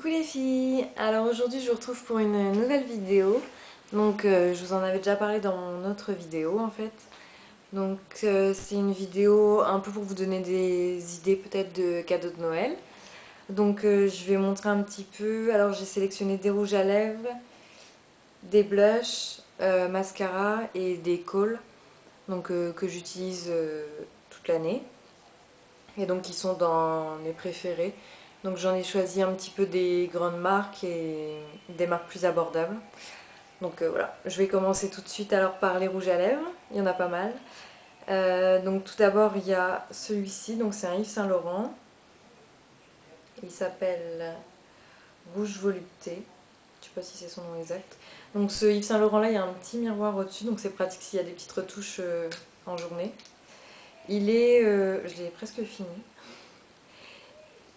Coucou les filles, alors aujourd'hui je vous retrouve pour une nouvelle vidéo. Donc je vous en avais déjà parlé dans mon autre vidéo en fait. Donc c'est une vidéo un peu pour vous donner des idées peut-être de cadeaux de Noël. Donc je vais montrer un petit peu, alors j'ai sélectionné des rouges à lèvres, des blushs, mascara et des cils donc, que j'utilise toute l'année. Et donc qui sont dans mes préférés. Donc j'en ai choisi un petit peu des grandes marques et des marques plus abordables. Donc voilà, je vais commencer tout de suite alors par les rouges à lèvres, il y en a pas mal. Donc tout d'abord il y a celui-ci, donc c'est un Yves Saint Laurent. Il s'appelle Rouge Volupté, je sais pas si c'est son nom exact. Donc ce Yves Saint Laurent là, il y a un petit miroir au-dessus, donc c'est pratique s'il y a des petites retouches en journée. Il est, je l'ai presque fini.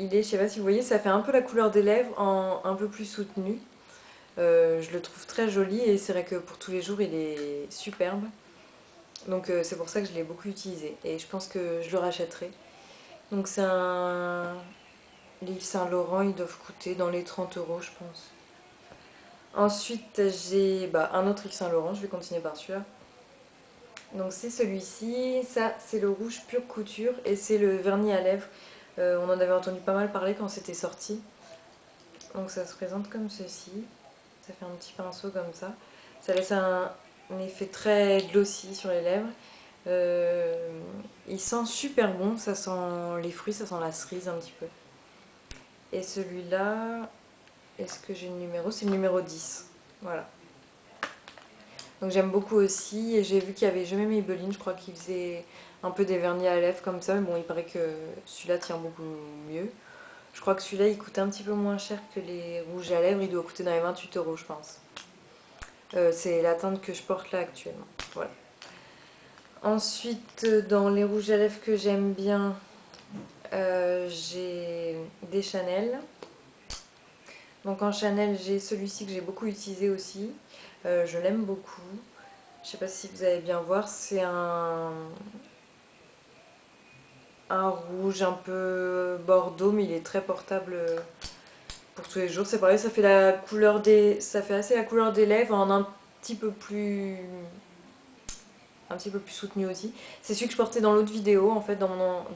Il est, je sais pas si vous voyez, ça fait un peu la couleur des lèvres en un peu plus soutenu. Je le trouve très joli et c'est vrai que pour tous les jours il est superbe. Donc c'est pour ça que je l'ai beaucoup utilisé et je pense que je le rachèterai. Donc c'est un Yves Saint Laurent, ils doivent coûter dans les 30 € je pense. Ensuite j'ai un autre Yves Saint Laurent, je vais continuer par celui-là. Donc c'est celui-ci, ça c'est le rouge pure couture et c'est le vernis à lèvres. On en avait entendu pas mal parler quand c'était sorti. Donc ça se présente comme ceci. Ça fait un petit pinceau comme ça. Ça laisse un effet très glossy sur les lèvres. Il sent super bon, ça sent les fruits, ça sent la cerise un petit peu. Et celui-là, est-ce que j'ai le numéro? C'est le numéro 10. Voilà. Donc j'aime beaucoup aussi. Et j'ai vu qu'il y avait jamais Maybelline, je crois qu'il faisait un peu des vernis à lèvres comme ça. Mais bon, il paraît que celui-là tient beaucoup mieux. Je crois que celui-là, il coûte un petit peu moins cher que les rouges à lèvres. Il doit coûter dans les 28 € je pense. C'est la teinte que je porte là actuellement. Voilà. Ensuite, dans les rouges à lèvres que j'aime bien, j'ai des Chanel. Donc en Chanel, j'ai celui-ci que j'ai beaucoup utilisé aussi. Je l'aime beaucoup. Je sais pas si vous allez bien voir, c'est un rouge un peu bordeaux, mais il est très portable pour tous les jours. C'est pareil, ça fait la couleur ça fait assez la couleur des lèvres en petit peu plus un petit peu plus soutenu aussi. C'est celui que je portais dans l'autre vidéo, en fait, dans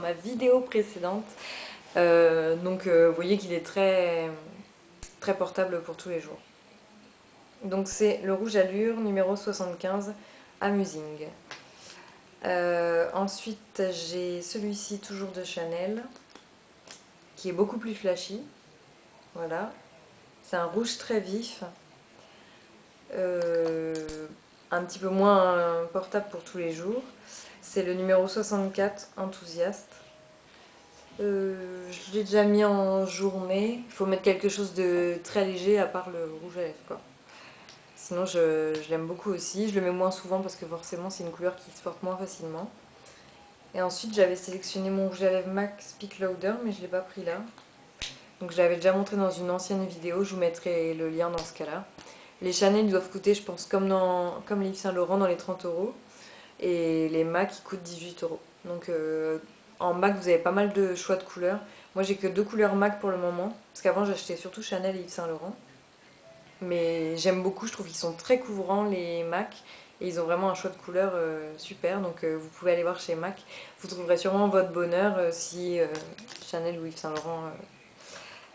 ma vidéo précédente. Donc vous voyez qu'il est très, très portable pour tous les jours. Donc c'est le rouge allure numéro 75 Amusing. Ensuite j'ai celui-ci toujours de Chanel qui est beaucoup plus flashy. Voilà. C'est un rouge très vif. Un petit peu moins portable pour tous les jours. C'est le numéro 64, Enthousiaste. Je l'ai déjà mis en journée. Il faut mettre quelque chose de très léger à part le rouge à lèvres, quoi. Sinon, je l'aime beaucoup aussi. Je le mets moins souvent parce que forcément, c'est une couleur qui se porte moins facilement. Et ensuite, j'avais sélectionné mon rouge à lèvres MAC Speak Louder, mais je ne l'ai pas pris là. Donc, je l'avais déjà montré dans une ancienne vidéo. Je vous mettrai le lien dans ce cas-là. Les Chanel ils doivent coûter, je pense, comme les Yves Saint Laurent dans les 30 €. Et les MAC ils coûtent 18 €. Donc en MAC vous avez pas mal de choix de couleurs. Moi j'ai que deux couleurs MAC pour le moment. Parce qu'avant j'achetais surtout Chanel et Yves Saint Laurent. Mais j'aime beaucoup, je trouve qu'ils sont très couvrants les MAC. Et ils ont vraiment un choix de couleurs super. Donc vous pouvez aller voir chez MAC. Vous trouverez sûrement votre bonheur si Chanel ou Yves Saint Laurent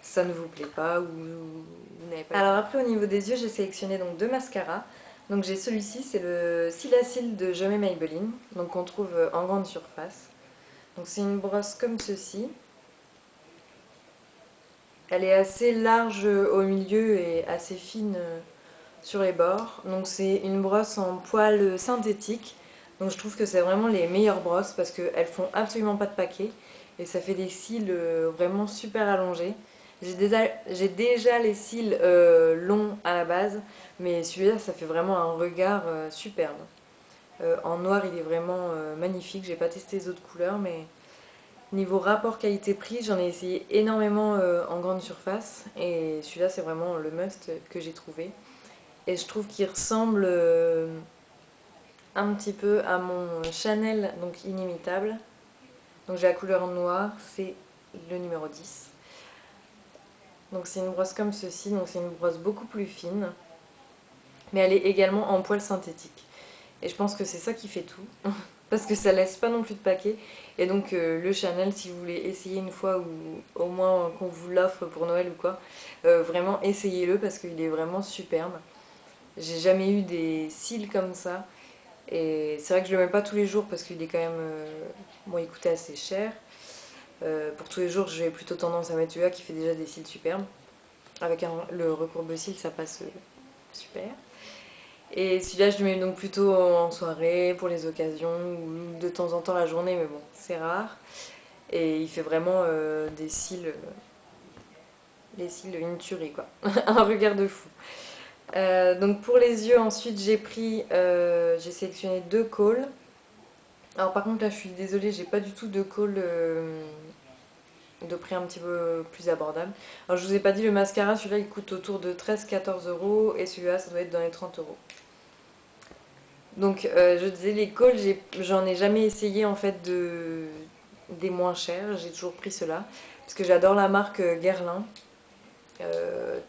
ça ne vous plaît pas ou vous n'avez pas. Alors après au niveau des yeux j'ai sélectionné donc deux mascaras. Donc j'ai celui-ci, c'est le Silacil de Jamais Maybelline, donc qu'on trouve en grande surface. Donc c'est une brosse comme ceci. Elle est assez large au milieu et assez fine sur les bords. Donc c'est une brosse en poils synthétique. Donc je trouve que c'est vraiment les meilleures brosses parce qu'elles font absolument pas de paquet. Et ça fait des cils vraiment super allongés. J'ai déjà les cils longs à la base, mais celui-là ça fait vraiment un regard superbe. En noir il est vraiment magnifique, j'ai pas testé les autres couleurs, mais niveau rapport qualité-prix j'en ai essayé énormément en grande surface, et celui-là c'est vraiment le must que j'ai trouvé. Et je trouve qu'il ressemble un petit peu à mon Chanel, donc inimitable. Donc j'ai la couleur noire, c'est le numéro 10. Donc c'est une brosse comme ceci, donc c'est une brosse beaucoup plus fine. Mais elle est également en poil synthétique. Et je pense que c'est ça qui fait tout. Parce que ça laisse pas non plus de paquet. Et donc le Chanel, si vous voulez essayer une fois ou au moins qu'on vous l'offre pour Noël ou quoi, vraiment essayez-le parce qu'il est vraiment superbe. J'ai jamais eu des cils comme ça. Et c'est vrai que je le mets pas tous les jours parce qu'il est quand même... bon, il coûtait assez cher. Pour tous les jours, j'ai plutôt tendance à mettre celui-là qui fait déjà des cils superbes. Avec le recourbe-cils, ça passe super. Et celui-là, je le mets donc plutôt en soirée, pour les occasions, ou de temps en temps la journée, mais bon, c'est rare. Et il fait vraiment des cils, les cils une tuerie, quoi. Un regard de fou. Donc pour les yeux, ensuite, j'ai sélectionné 2 cols. Alors par contre, là, je suis désolée, j'ai pas du tout de col de prix un petit peu plus abordable. Alors je vous ai pas dit, le mascara, celui-là, il coûte autour de 13-14 euros, et celui-là, ça doit être dans les 30 euros. Donc je disais les cols, j'en ai jamais essayé en fait des moins chers, j'ai toujours pris ceux-là. Parce que j'adore la marque Guerlain,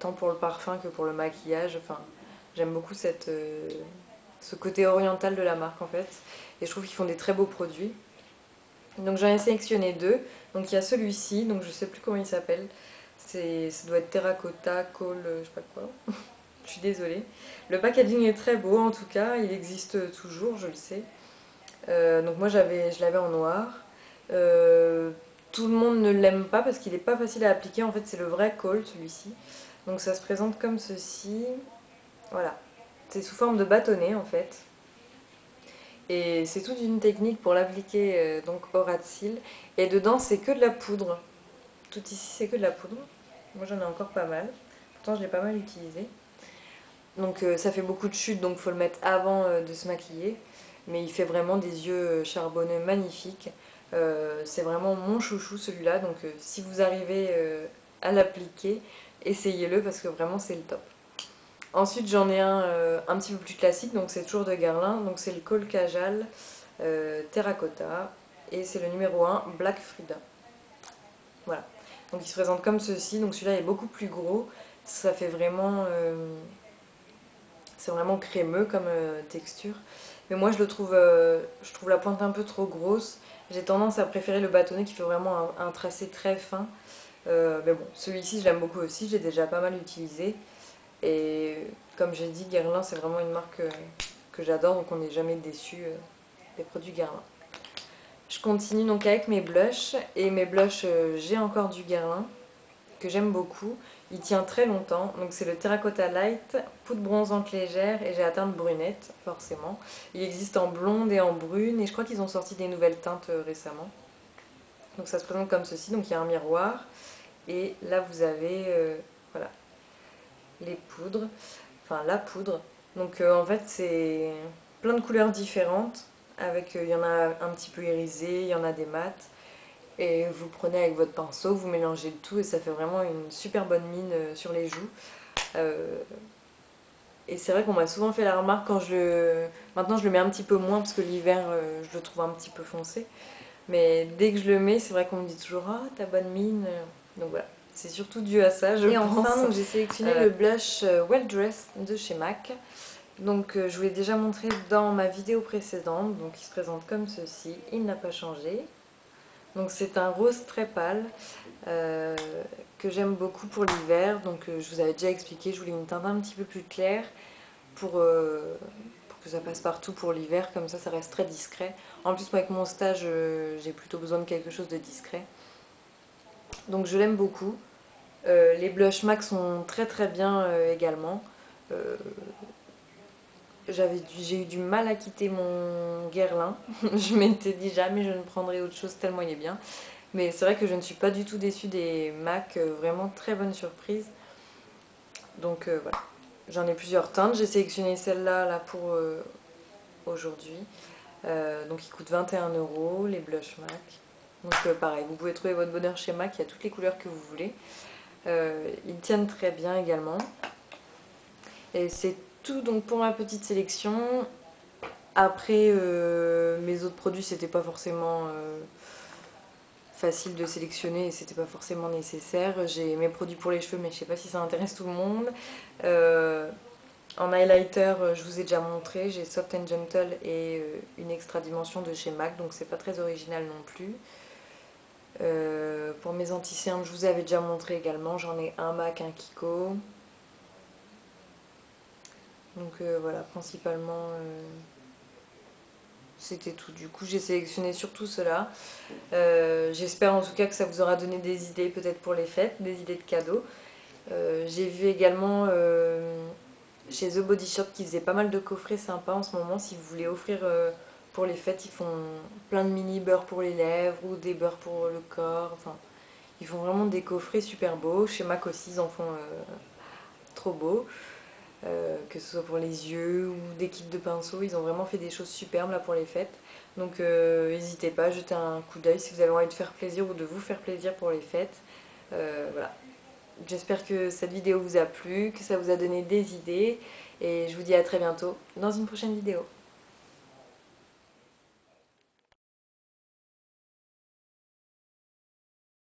tant pour le parfum que pour le maquillage. Enfin, j'aime beaucoup ce côté oriental de la marque en fait. Et je trouve qu'ils font des très beaux produits. Donc j'en ai sélectionné 2. Donc il y a celui-ci, donc je sais plus comment il s'appelle. Ça doit être Terracotta, Col, je sais pas quoi. Je suis désolée. Le packaging est très beau en tout cas, il existe toujours, je le sais. Donc moi je l'avais en noir. Euh, Tout le monde ne l'aime pas parce qu'il n'est pas facile à appliquer. En fait c'est le vrai col celui-ci. Donc ça se présente comme ceci. Voilà. C'est sous forme de bâtonnet en fait. Et c'est toute une technique pour l'appliquer donc au ras de cils. Et dedans c'est que de la poudre. Tout ici c'est que de la poudre. Moi j'en ai encore pas mal. Pourtant je l'ai pas mal utilisé. Donc ça fait beaucoup de chutes, donc faut le mettre avant de se maquiller. Mais il fait vraiment des yeux charbonneux magnifiques. C'est vraiment mon chouchou celui-là, donc si vous arrivez à l'appliquer, essayez-le parce que vraiment c'est le top. Ensuite j'en ai un petit peu plus classique, donc c'est toujours de Guerlain, donc c'est le Col Kajal Terracotta et c'est le numéro 1 Black Frida. Voilà, donc il se présente comme ceci, donc celui-là est beaucoup plus gros, ça fait vraiment... c'est vraiment crémeux comme texture. Mais moi je trouve la pointe un peu trop grosse. J'ai tendance à préférer le bâtonnet qui fait vraiment un tracé très fin. Mais bon, celui-ci je l'aime beaucoup aussi, j'ai déjà pas mal utilisé. Et comme j'ai dit, Guerlain c'est vraiment une marque que j'adore, donc on n'est jamais déçu des produits Guerlain. Je continue donc avec mes blushs. Et mes blushs, j'ai encore du Guerlain que j'aime beaucoup. Il tient très longtemps, donc c'est le Terracotta Light, poudre bronzante légère et j'ai la teinte brunette, forcément. Il existe en blonde et en brune et je crois qu'ils ont sorti des nouvelles teintes récemment. Donc ça se présente comme ceci, donc il y a un miroir et là vous avez voilà, les poudres, enfin la poudre. Donc en fait c'est plein de couleurs différentes, avec il y en a un petit peu irisé, il y en a des mats. Et vous prenez avec votre pinceau, vous mélangez le tout et ça fait vraiment une super bonne mine sur les joues. Et c'est vrai qu'on m'a souvent fait la remarque quand Maintenant je le mets un petit peu moins parce que l'hiver je le trouve un petit peu foncé. Mais dès que je le mets, c'est vrai qu'on me dit toujours «Ah, ta bonne mine». Donc voilà, c'est surtout dû à ça je pense. Et enfin j'ai sélectionné le blush Well Dressed de chez MAC. Donc je vous l'ai déjà montré dans ma vidéo précédente, donc il se présente comme ceci, il n'a pas changé. Donc c'est un rose très pâle que j'aime beaucoup pour l'hiver. Donc je vous avais déjà expliqué, je voulais une teinte un petit peu plus claire pour que ça passe partout pour l'hiver. Comme ça reste très discret. En plus moi avec mon stage j'ai plutôt besoin de quelque chose de discret. Donc je l'aime beaucoup. Les blushs MAC sont très très bien également. J'ai eu du mal à quitter mon Guerlain. Je m'étais dit jamais je ne prendrai autre chose tellement il est bien. Mais c'est vrai que je ne suis pas du tout déçue des MAC, vraiment très bonne surprise. Donc voilà, j'en ai plusieurs teintes. J'ai sélectionné celle-là là, pour aujourd'hui. Donc il coûte 21 euros, les blushs MAC. Donc pareil, vous pouvez trouver votre bonheur chez MAC, il y a toutes les couleurs que vous voulez. Ils tiennent très bien également. Et c'est tout donc pour ma petite sélection. Après, mes autres produits, c'était pas forcément... facile de sélectionner et c'était pas forcément nécessaire. J'ai mes produits pour les cheveux mais je sais pas si ça intéresse tout le monde. En highlighter, je vous ai déjà montré, j'ai Soft and Gentle et une extra dimension de chez MAC, donc c'est pas très original non plus. Pour mes anti-cernes, je vous avais déjà montré également, j'en ai un MAC, un Kiko. Donc voilà, principalement c'était tout. Du coup j'ai sélectionné surtout cela. J'espère en tout cas que ça vous aura donné des idées peut-être pour les fêtes, des idées de cadeaux. J'ai vu également chez The Body Shop qui faisait pas mal de coffrets sympas en ce moment. Si vous voulez offrir pour les fêtes, ils font plein de mini beurre pour les lèvres ou des beurres pour le corps. Enfin, ils font vraiment des coffrets super beaux. Chez MAC aussi, ils en font trop beaux. Que ce soit pour les yeux ou des kits de pinceaux, ils ont vraiment fait des choses superbes là pour les fêtes. Donc n'hésitez pas à jeter un coup d'œil si vous avez envie de faire plaisir ou de vous faire plaisir pour les fêtes. Voilà. J'espère que cette vidéo vous a plu, que ça vous a donné des idées et je vous dis à très bientôt dans une prochaine vidéo.